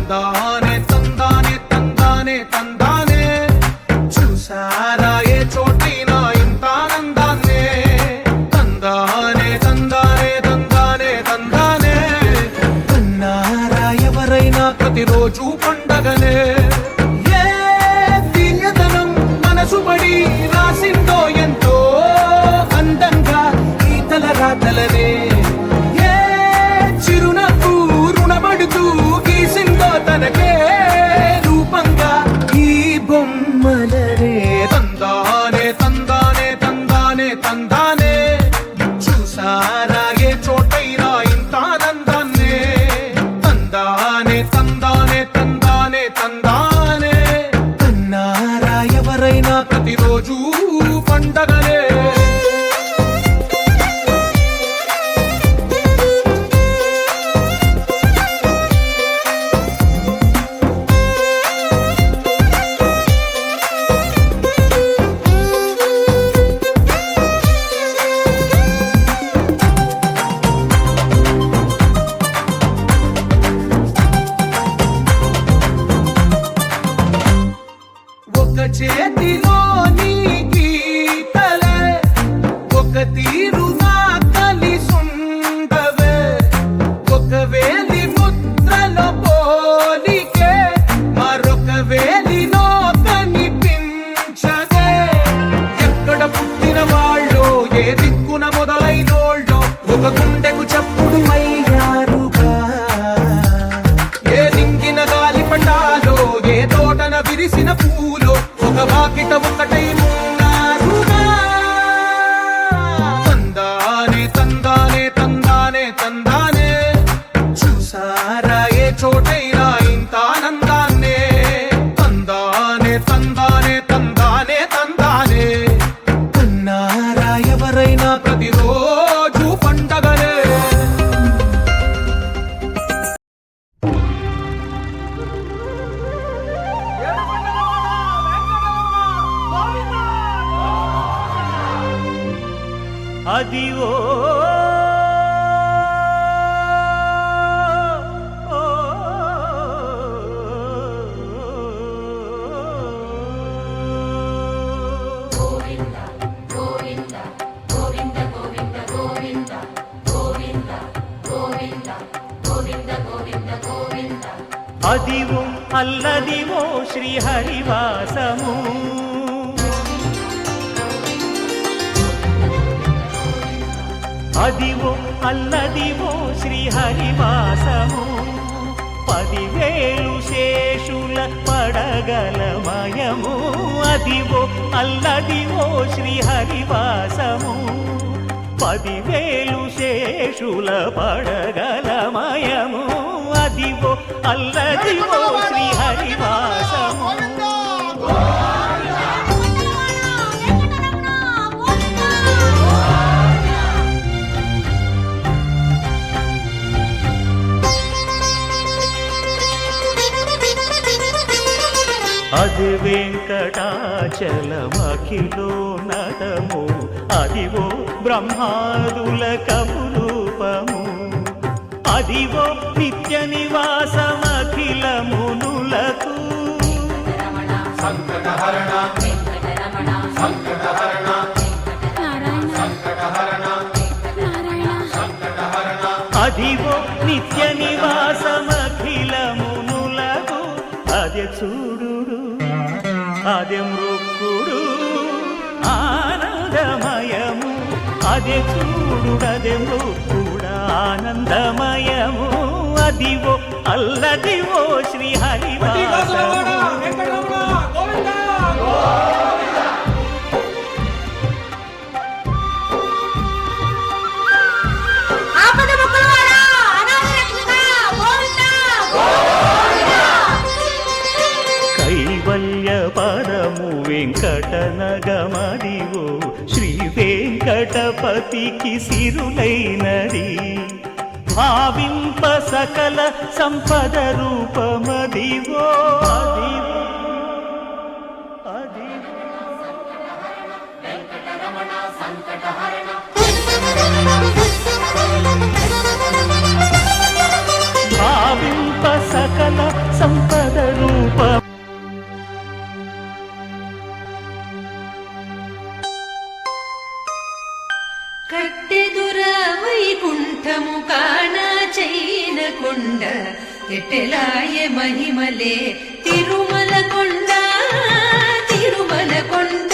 తందానే తందానే తందానే తందానే చూసారా ఏ చోటైనా ఇంత ఆనందాన్నే తందానే తందానే తందానే తందానే అన్నారా ఎవరైనా ప్రతిరోజు పండగనే ఏ తీయదనం మనసుబడి రాసిందో ఎంతో అందంగా ఈ తలరాతలనే ఏ చిరునవ్వు రుణపడుతూ గీసిందో తనకే రూపంగా ఈ బొమ్మలనే తందానే తందానే తందానే తందానే చూసారా ఏ చోటైనా ఇంత ఆనందాన్నే తందానే తందానే తందానే తందానే అన్నారా ఎవరైనా ప్రతిరోజు పండగనే ఒక చేతిలో నీ గీతలే ఒక తీరుగా కలిసుండవే ఒక వేలి ముద్రలో పోలికే మరొక వేలిలో కనిపించదే ఎక్కడ పుట్టిన వాళ్ళో ఏ దిక్కున మొదలైనోళ్ళో ఒక గుండెకు చప్పుడు అయ్యారుగా ఏ దింగిన గాలి పటాలో ఏ తోటన విరిసిన పూలో ఒక వాకిట ఒకటై ఉన్నారుగా తందానే తందానే తందానే తందానే చూసారా ఏ చోటైనా ఇంత ఆనందాన్నే తందానే తందానే తందానే తందానే అన్నారా ఎవరైనా ప్రతిరోజు పండగనే అదివో అదివో అల్లదివో శ్రీహరివాసము అదివో అల్లదివో శ్రీహరివాసము 10,000 శేషుల పడగలమయము అదివో అల్లదివో శ్రీహరివాసము 10,000 శేషుల పడగలమయము అదివో అల్లదివో శ్రీహరివాసము అది వెంకటాచలమఖిలో నటము అదివో బ్రహ్మాదుల కపురూపము అదివో నిత్య నివాసమఖిల మునులకు సంకటహరణ సంకటహరణ అదివో నిత్య నివాసమఖిల మునులకు అదే చూడు అదే మృక్కుడు ఆనందమయము అదే చూడు అదే మృక్కుడు ఆనందమయము అదివో అల్లదివో శ్రీహరివాసము కైవల్య పరము వెంకటనగమదివో శ్రీ వెంకటపతికి సిరులైనది భావింప సకల సంపద రూపమదివో అదివో భావింప సకల సంపద రూప కట్టెదుర వైకుంఠము కానా చైన కొండ ఎట్టెలాయ మహిమలే తిరుమల కొండ తిరుమల కొండ